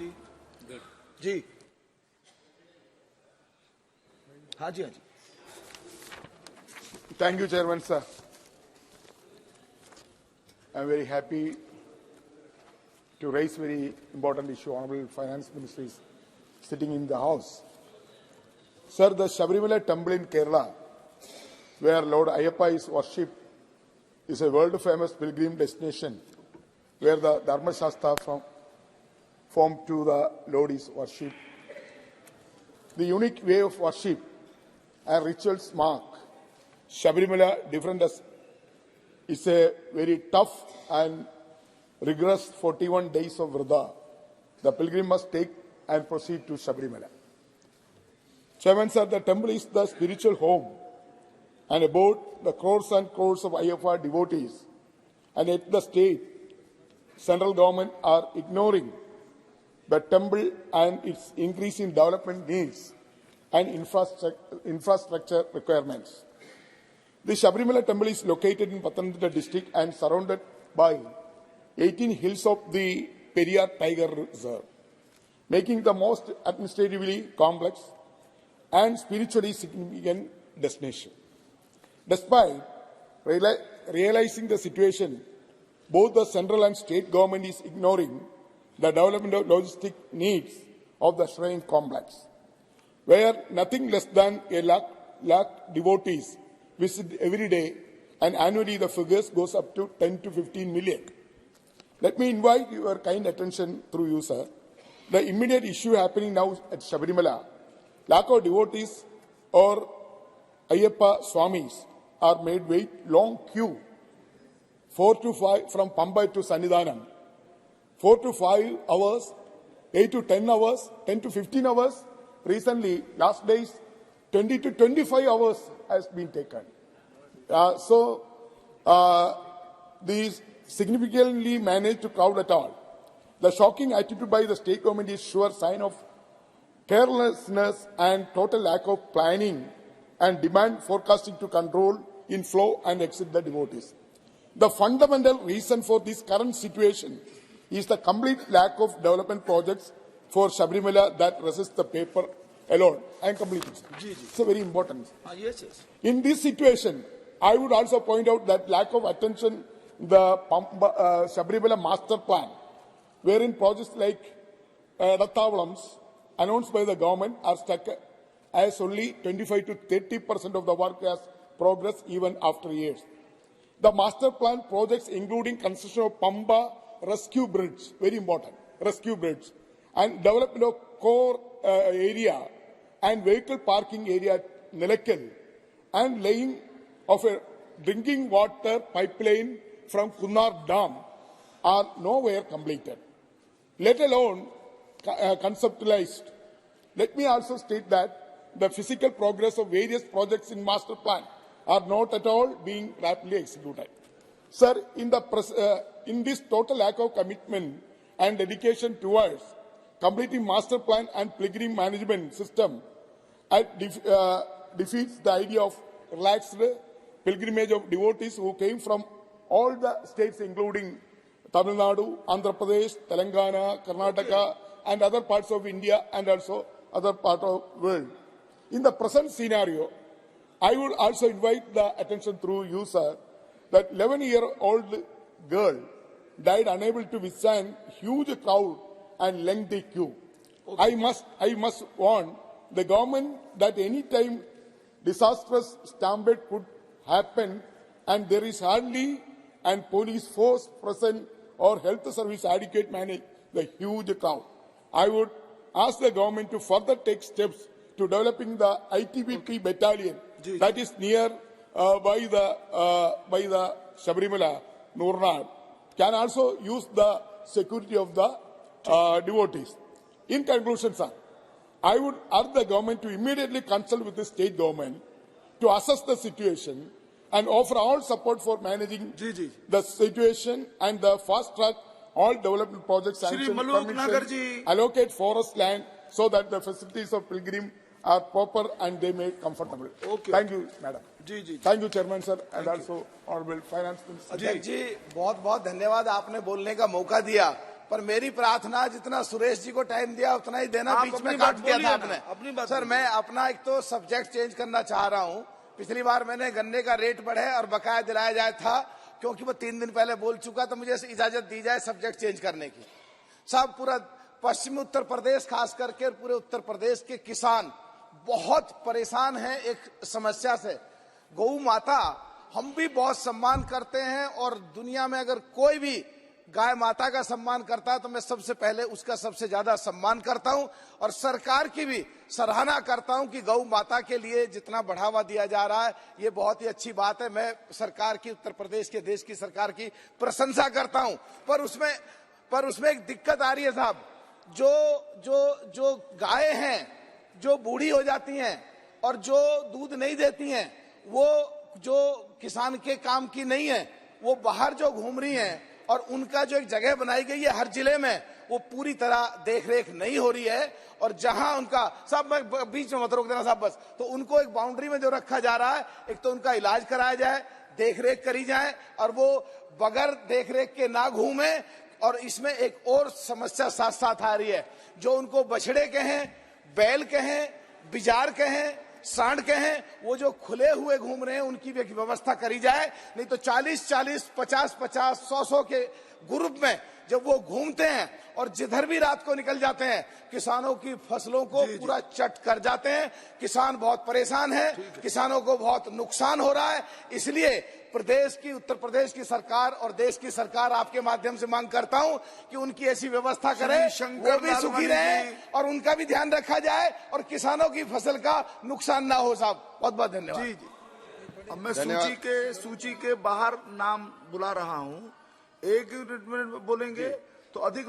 जी जी हाँ जी हाँ जी Thank you, Chairman, sir. I am very happy to raise very important issue. Honorable Finance Minister is sitting in the House. Sir, the Sabarimala temple in Kerala, where Lord Ayyappa is worshipped, is a world-famous pilgrim destination where the Dharma Shastra formed to the Lord is worshipped. The unique way of worship and rituals mark Sabarimala different as it's a very tough and rigorous 41 days of Vrada. The pilgrim must take and proceed to Sabarimala. Chairman, sir, the temple is the spiritual home and about the crores and crores of Ayyappa devotees, and yet the state, central government are ignoring the temple and its increasing development needs and infrastructure requirements. The Sabarimala temple is located in Pathanamthitta district and surrounded by 18 hills of the Periyar Tiger Reserve, making the most administratively complex and spiritually significant destination. Despite realizing the situation, both the central and state government is ignoring the development of logistic needs of the shrine complex, where nothing less than a lakh devotees visit every day, and annually the figures goes up to 10 to 15 million. Let me invite your kind attention through you, sir. The immediate issue happening now at Sabarimala, lack of devotees or Ayyappa Swamis are made wait long queue, 4 to 5 from Pamba to Sannidhanam, 4 to 5 hours, 8 to 10 hours, 10 to 15 hours. Recently, last days, 20 to 25 hours has been taken. These significantly managed to crowd at all. The shocking attitude by the state government is sure sign of carelessness and total lack of planning and demand forecasting to control inflow and exit the devotees. The fundamental reason for this current situation is the complete lack of development projects for Sabarimala that resist the paper alone. I am completing, sir. It's a very important. yes. In this situation, I would also point out that lack of attention the Sabarimala master plan, wherein projects like Ratthavalams announced by the government are stuck as only 25 to 30% of the work has progressed even after years. The master plan projects including construction of Pamba rescue bridge, very important, rescue bridge, and development of core area and vehicle parking area at Nilakkal, and laying of a drinking water pipeline from Kunnar Dam are nowhere completed, let alone conceptualized. Let me also state that the physical progress of various projects in master plan are not at all being rapidly executed. Sir, in this total lack of commitment and dedication towards completing master plan and pilgrim management system defeats the idea of relaxed pilgrimage of devotees who came from all the states including Tamil Nadu, Andhra Pradesh, Telangana, Karnataka and other parts of India and also other parts of the world. In the present scenario, I would also invite the attention through you, sir, that 11-year-old girl died unable to withstand huge crowd and lengthy queue. Okay. I must warn the government that any time disastrous stampede could happen and there is hardly and police force present or health service adequate manage the huge crowd. I would ask the government to further take steps to developing the ITBP battalion that is near by the Sabarimala, Noornad, can also use the security of the devotees. In conclusion, sir, I would urge the government to immediately consult with the state government to assess the situation and offer all support for managing the situation and the fast track all development projects sanctioned, allocate forest land so that the facilities of pilgrim are proper and they made comfortable. Okay. Thank you, madam. Thank you, chairman sir, and also honorable finance minister. अध्यक्ष जी बहुत बहुत धन्यवाद, आपने बोलने का मौका दिया। पर मेरी प्रार्थना जितना सुरेश जी को टाइम दिया उतना ही देना, आप बीच अपनी में बात काट दिया बोलिए था ना, आपने। अपनी बात सर बोलिए। मैं अपना एक तो सब्जेक्ट चेंज करना चाह रहा हूँ। पिछली बार मैंने गन्ने का रेट बढ़े और बकाया दिलाया जाए था, क्योंकि वो 3 दिन पहले बोल चुका, तो मुझे इजाजत दी जाए सब्जेक्ट चेंज करने की। साहब पूरा पश्चिमी उत्तर प्रदेश खास करके पूरे उत्तर प्रदेश के किसान बहुत परेशान हैं एक समस्या से। गौ माता हम भी बहुत सम्मान करते हैं, और दुनिया में अगर कोई भी गाय माता का सम्मान करता है तो मैं सबसे पहले उसका सबसे ज्यादा सम्मान करता हूं, और सरकार की भी सराहना करता हूं कि गौ माता के लिए जितना बढ़ावा दिया जा रहा है ये बहुत ही अच्छी बात है। मैं सरकार की, उत्तर प्रदेश के देश की सरकार की प्रशंसा करता हूं। पर उसमें एक दिक्कत आ रही है साहब। जो गायें हैं जो बूढ़ी हो जाती हैं और जो दूध नहीं देती हैं, वो जो किसान के काम की नहीं है, वो बाहर जो घूम रही हैं, और उनका जो एक जगह बनाई गई है हर जिले में, वो पूरी तरह देखरेख नहीं हो रही है। और जहां उनका, साहब मैं बीच में मत रोक देना साहब बस, तो उनको एक बाउंड्री में जो रखा जा रहा है, एक तो उनका इलाज कराया जाए, देखरेख करी जाए, और वो बगैर देखरेख के ना घूमे। और इसमें एक और समस्या साथ साथ आ रही है, जो उनको बछड़े के हैं, बैल के हैं, बिजार के हैं, सांड के हैं, वो जो खुले हुए घूम रहे हैं उनकी भी एक व्यवस्था करी जाए। नहीं तो 40-40, 50-50, 100-100 के ग्रुप में जब वो घूमते हैं और जिधर भी रात को निकल जाते हैं, किसानों की फसलों को पूरा चट कर जाते हैं। किसान बहुत परेशान है, किसानों को बहुत नुकसान हो रहा है। इसलिए प्रदेश की, उत्तर प्रदेश की सरकार और देश की सरकार आपके माध्यम से मांग करता हूं कि उनकी ऐसी व्यवस्था करें, वो भी सुखी रहे और उनका भी ध्यान रखा जाए, और किसानों की फसल का नुकसान ना हो। साहब बहुत बहुत धन्यवाद। जी जी, अब मैं सूची के बाहर नाम बुला रहा हूं। 1 मिनट में बोलेंगे तो अधिक